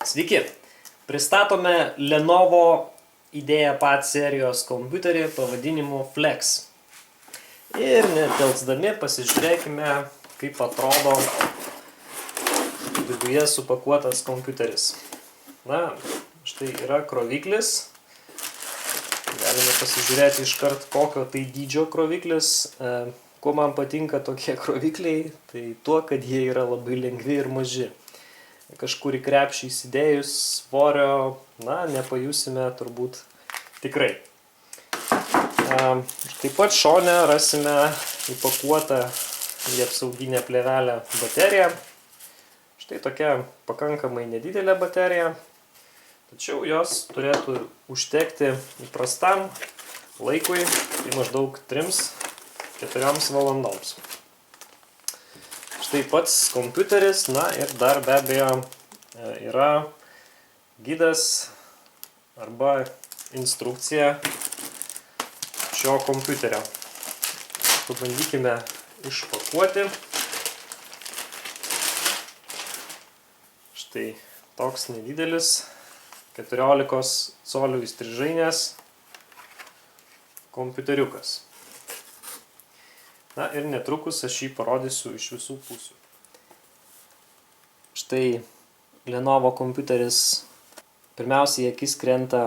Sveiki! Pristatome Lenovo IdeaPad serijos kompiuterį pavadinimu Flex. Ir netelsdami pasižiūrėkime, kaip atrodo viduje supakuotas kompiuteris. Na, štai yra kroviklis. Galime pasižiūrėti iškart, kokio tai dydžio kroviklis. Kuo man patinka tokie krovikliai, tai tuo, kad jie yra labai lengvi ir maži. Kažkur į krepšį įsidėjus svorio, na, nepajusime turbūt tikrai. Taip pat šone rasime įpakuotą į apsauginę plėvelę bateriją. Štai tokia pakankamai nedidelė baterija, tačiau jos turėtų užtekti įprastam laikui, tai maždaug 3-4 valandoms. Štai pats kompiuteris, na ir dar be abejo yra gidas arba instrukcija šio kompiuterio. Pabandykime išpakuoti. Štai toks nedidelis 14 colių įstrižainės kompiuteriukas. Na ir netrukus aš jį parodysiu iš visų pusių. Štai Lenovo kompiuteris. Pirmiausia į akis krenta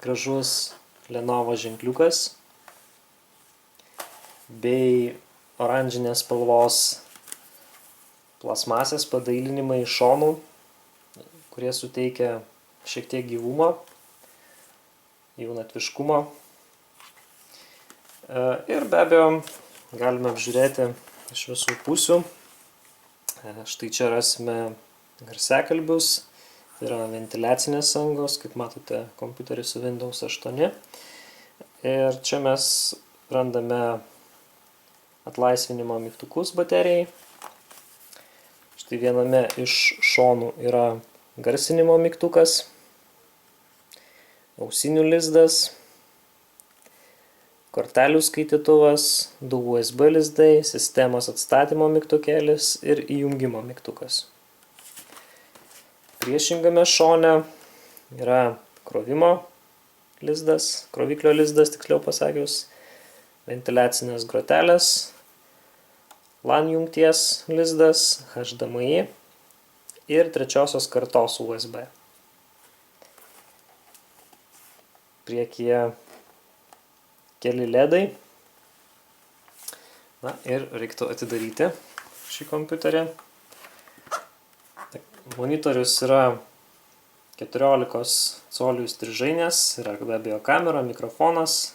gražus Lenovo ženkliukas bei oranžinės spalvos plasmasės padailinimai iš šonų, kurie suteikia šiek tiek gyvumo, jaunatviškumo. Ir be abejo galime apžiūrėti iš visų pusių. Štai čia rasime garsiakalbius, tai yra ventiliacinės angos, kaip matote kompiuteris su Windows 8. Ir čia mes randame atlaisvinimo mygtukus baterijai. Štai viename iš šonų yra garsinimo mygtukas, ausinių lizdas, kortelių skaitytuvas, 2 USB lizdai, sistemos atstatymo mygtukėlis ir įjungimo mygtukas. Priešingame šone yra kroviklio lizdas, tiksliau pasakius, ventiliacinės grotelės, LAN jungties lizdas, HDMI ir 3 kartos USB. Priekyje keli ledai. Na ir reiktų atidaryti šį kompiuterį. Monitorius yra 14 colių įstrižainės, yra be abejo kamera, mikrofonas.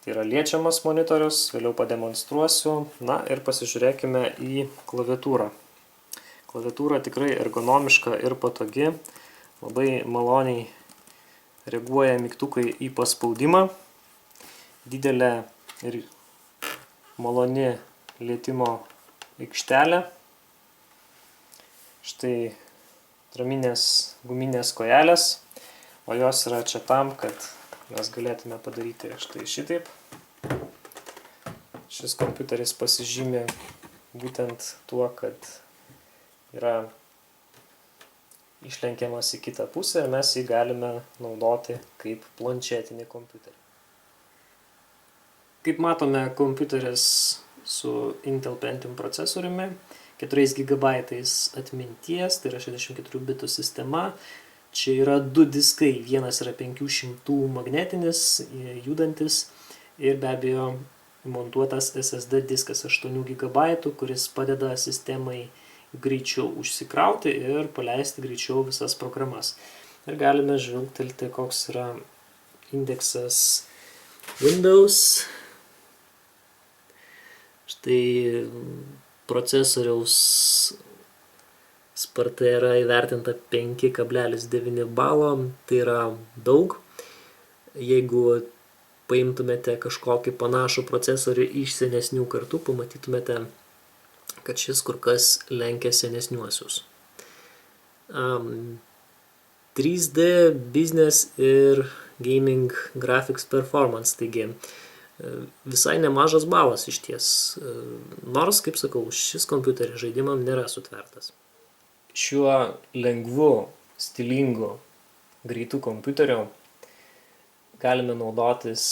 Tai yra liečiamas monitorius, vėliau pademonstruosiu. Na ir pasižiūrėkime į klaviatūrą. Klaviatūra tikrai ergonomiška ir patogi, labai maloniai reaguoja mygtukai į paspaudimą, didelė ir maloni lietimo aikštelė. Štai traminės guminės kojelės, o jos yra čia tam, kad mes galėtume padaryti štai šitaip. Šis kompiuteris pasižymi būtent tuo, kad yra išlenkiamas į kitą pusę ir mes jį galime naudoti kaip planšetinį kompiuterį. Kaip matome, kompiuteris su Intel Pentium procesoriumi, 4 GB atminties, tai yra 64 bitų sistema. Čia yra 2 diskai, vienas yra 500 magnetinis, judantis ir be abejo montuotas SSD diskas 8 GB, kuris padeda sistemai greičiau užsikrauti ir paleisti greičiau visas programas. Ir galime žvilgtelti, koks yra indeksas Windows. Štai procesoriaus sparta yra įvertinta 5,9 balo, tai yra daug. Jeigu paimtumėte kažkokį panašų procesorių iš senesnių kartų, pamatytumėte, kad šis kur kas lenkia senesniuosius. 3D business ir gaming graphics performance, taigi visai nemažas balas iš ties, nors, kaip sakau, šis kompiuteris žaidimam nėra sutvertas. Šiuo lengvu, stilingu, greitu kompiuteriu galime naudotis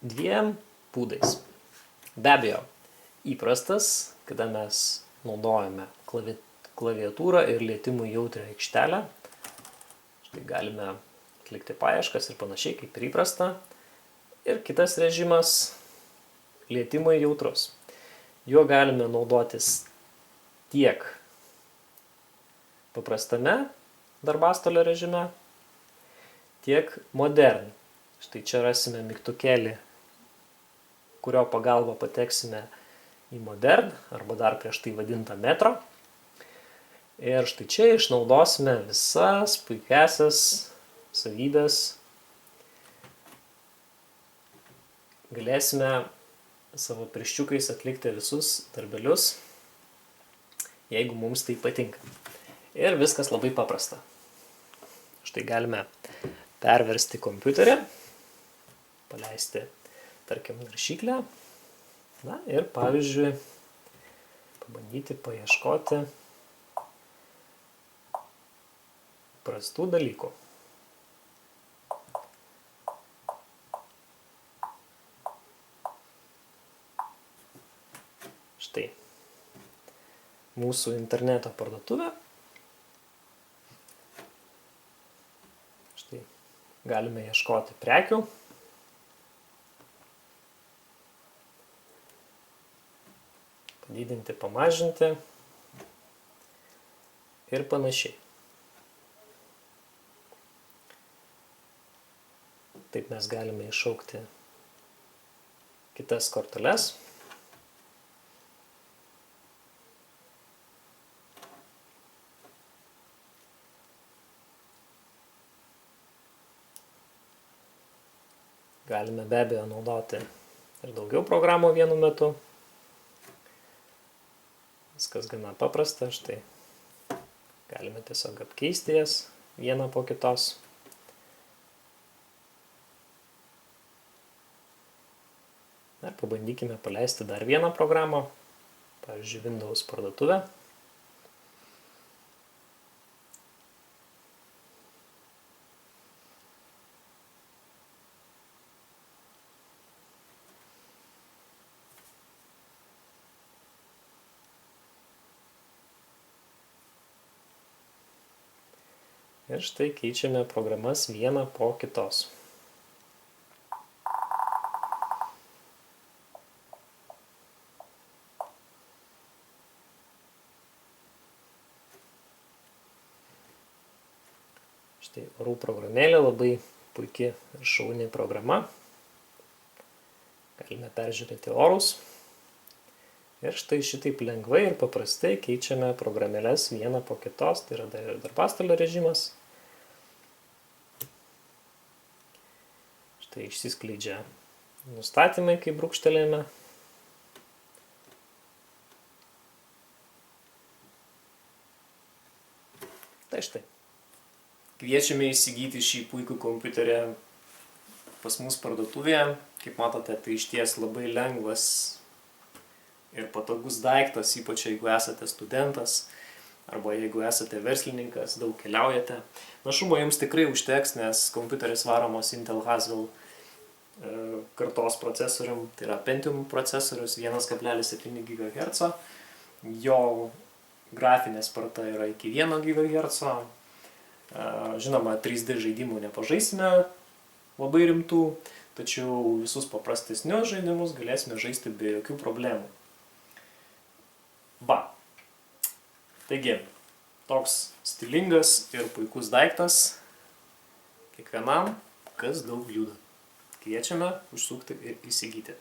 dviem būdais. Be abejo, įprastas, kada mes naudojame klaviatūrą ir lietimui jautrią aikštelę. Štai galime atlikti paieškas ir panašiai, kaip ir įprasta. Ir kitas režimas – lietimui jautrus. Juo galime naudotis tiek paprastame darbastalio režime, tiek modern. Štai čia rasime mygtukėlį, kurio pagalba pateksime į modern, arba dar prieš tai vadintą metro. Ir štai čia išnaudosime visas puikiasias savybės. Galėsime savo pirščiukais atlikti visus darbelius, jeigu mums tai patinka. Ir viskas labai paprasta. Štai galime perversti kompiuterį, paleisti, tarkim, naršyklę. Na ir pavyzdžiui, pabandyti paieškoti prastų dalykų. Štai mūsų interneto parduotuvė. Štai galime ieškoti prekių. Padidinti, pamažinti ir panašiai. Taip mes galime iššaukti kitas korteles. Galime be abejo naudoti ir daugiau programų vienu metu. Viskas gana paprasta, štai galime tiesiog apkeisti jas vieną po kitos. Ir pabandykime paleisti dar vieną programą, pavyzdžiui, Windows parduotuvę. Ir štai keičiame programas vieną po kitos. Štai orų programėlė, labai puiki ir šauni programa. Galime peržiūrėti orus. Ir štai šitaip lengvai ir paprastai keičiame programėles vieną po kitos, tai yra dar ir darbastalio režimas. Štai išsiskleidžia nustatymai, kai brūkštelėjame. Tai štai. Kviečiame įsigyti šį puikų kompiuterį pas mus parduotuvėje. Kaip matote, tai išties labai lengvas ir patogus daiktas, ypač jeigu esate studentas arba jeigu esate verslininkas, daug keliaujate. Našumo jums tikrai užteks, nes kompiuteris varomos Intel Haswell kartos procesorium, tai yra Pentium procesorius 1,7 GHz. Jo grafinė sparta yra iki 1 GHz. Žinoma, 3D žaidimų nepažaisime labai rimtų, tačiau visus paprastesnius žaidimus galėsime žaisti be jokių problemų. Va. Taigi, toks stilingas ir puikus daiktas kiekvienam, kas daug juda. Kviečiame užsukti ir įsigyti.